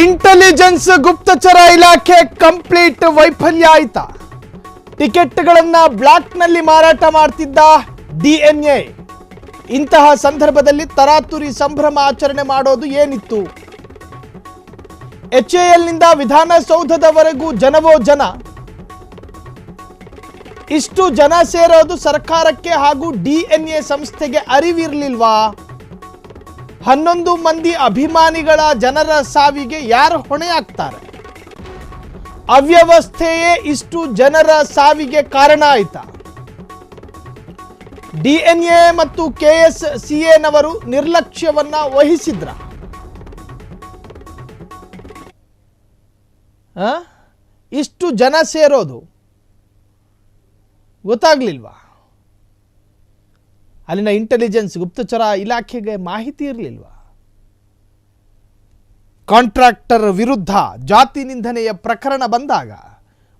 Intelligence ಗುಪ್ತಚರ ಇಲಾಖೆ complete ವೈಫಲ್ಯ ಆಯ್ತಾ? ಟಿಕೆಟ್ಗಳನ್ನ ಬ್ಲಾಕ್ನಲ್ಲಿ ಮಾರಾಟ ಮಾಡ್ತಿದ್ದ ಡಿಎನ್ಎ. ಇಂತಹ ಸಂದರ್ಭದಲ್ಲಿ ತರಾತುರಿ ಸಂಭ್ರಮ ಆಚರಣೆ ಮಾಡೋದು ಏನಿತ್ತು? HAL ನಿಂದ ವಿಧಾನಸೌಧದವರೆಗೂ ಜನವೋ ಜನ. ಇಷ್ಟು ಜನ ಸೇರೋದು ಸರ್ಕಾರಕ್ಕೆ ಹಾಗೂ ಡಿಎನ್ಎ ಸಂಸ್ಥೆಗೆ ಅರಿವಿರಲಿಲ್ವಾ? 11 ಮಂದಿ ಅಭಿಮಾನಿಗಳ ಜನರ ಸಾವಿಗೆ ಯಾರು ಹೊಣೆಯಾಗ್ತಾರೆ? ಅವ್ಯವಸ್ಥೆಯೇ ಇಷ್ಟು ಜನರ ಸಾವಿಗೆ ಕಾರಣ ಆಯ್ತಾ? ಡಿಎನ್ಎ ಮತ್ತು KSCA ನವರು ನಿರ್ಲಕ್ಷ್ಯವನ್ನ ವಹಿಸಿದ್ರ? ಇಷ್ಟು ಜನ ಸೇರೋದು ಗೊತ್ತಾಗ್ಲಿಲ್ವಾ? ಅಲ್ಲಿನ ಇಂಟೆಲಿಜೆನ್ಸ್ ಗುಪ್ತಚರ ಇಲಾಖೆಗೆ ಮಾಹಿತಿ ಇರಲಿಲ್ವಾ? ಕಾಂಟ್ರಾಕ್ಟರ್ ವಿರುದ್ಧ ಜಾತಿ ನಿಂದನೆಯ ಪ್ರಕರಣ ಬಂದಾಗ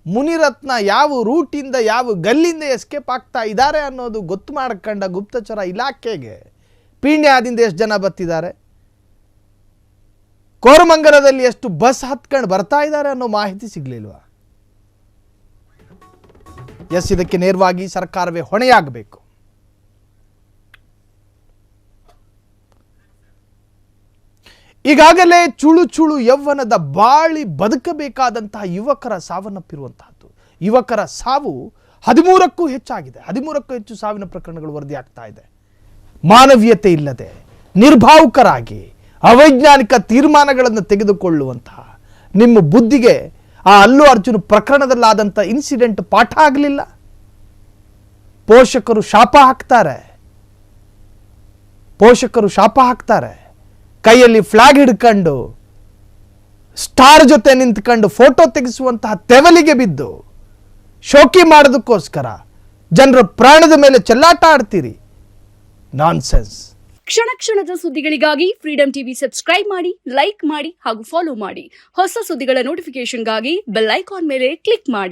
ಮುನಿರತ್ನ ಯಾವ ರೂಟಿಂದ ಯಾವ ಗಲ್ಲಿಂದ ಎಸ್ಕೇಪ್ ಆಗ್ತಾ ಇದ್ದಾರೆ ಅನ್ನೋದು ಗೊತ್ತು ಮಾಡ್ಕೊಂಡ ಗುಪ್ತಚರ ಇಲಾಖೆಗೆ ಪೀಣ್ಯದಿಂದ ಎಷ್ಟು ಜನ ಬರ್ತಿದ್ದಾರೆ, ಕೋರಮಂಗಲದಲ್ಲಿ ಎಷ್ಟು ಬಸ್ ಹತ್ಕೊಂಡು ಬರ್ತಾ ಇದ್ದಾರೆ ಅನ್ನೋ ಮಾಹಿತಿ ಸಿಗ್ಲಿಲ್ವಾ? ಇದಕ್ಕೆ ನೇರವಾಗಿ ಸರ್ಕಾರವೇ ಹೊಣೆಯಾಗಬೇಕು. ಈಗಾಗಲೇ ಚುಳು ಚುಳು ಯೌವನದ ಬಾಳಿ ಬದುಕಬೇಕಾದಂತಹ ಯುವಕರ ಸಾವನ್ನಪ್ಪಿರುವಂತಹದ್ದು. ಯುವಕರ ಸಾವು 13ಕ್ಕೂ ಹೆಚ್ಚಾಗಿದೆ. 13ಕ್ಕೂ ಹೆಚ್ಚು ಸಾವಿನ ಪ್ರಕರಣಗಳು ವರದಿಯಾಗ್ತಾ ಇದೆ. ಮಾನವೀಯತೆ ಇಲ್ಲದೆ ನಿರ್ಭಾವುಕರಾಗಿ ಅವೈಜ್ಞಾನಿಕ ತೀರ್ಮಾನಗಳನ್ನು ತೆಗೆದುಕೊಳ್ಳುವಂತಹ ನಿಮ್ಮ ಬುದ್ಧಿಗೆ ಆ ಅಲ್ಲು ಅರ್ಜುನ್ ಪ್ರಕರಣದಲ್ಲಾದಂಥ ಇನ್ಸಿಡೆಂಟ್ ಪಾಠ ಆಗಲಿಲ್ಲ? ಪೋಷಕರು ಶಾಪ ಹಾಕ್ತಾರೆ. ಕೈಯಲ್ಲಿ ಫ್ಲಾಗ್ ಹಿಡ್ಕೊಂಡು ಸ್ಟಾರ್ ಜೊತೆ ನಿಂತ್ಕೊಂಡು ಫೋಟೋ ತೆಗೆಸುವಂತಹ ತೆವಲಿಗೆ ಬಿದ್ದು ಶೋಕಿ ಮಾಡೋದಕ್ಕೋಸ್ಕರ ಜನರ ಪ್ರಾಣದ ಮೇಲೆ ಚೆಲ್ಲಾಟ ಆಡ್ತೀರಿ. ನಾನ್ಸೆನ್ಸ್. ಕ್ಷಣ ಕ್ಷಣದ ಸುದ್ದಿಗಳಿಗಾಗಿ ಫ್ರೀಡಂ ಟಿವಿ ಸಬ್ಸ್ಕ್ರೈಬ್ ಮಾಡಿ, ಲೈಕ್ ಮಾಡಿ ಹಾಗೂ ಫಾಲೋ ಮಾಡಿ. ಹೊಸ ಸುದ್ದಿಗಳ ನೋಟಿಫಿಕೇಶನ್ಗಾಗಿ ಬೆಲ್ ಐಕಾನ್ ಮೇಲೆ ಕ್ಲಿಕ್ ಮಾಡಿ.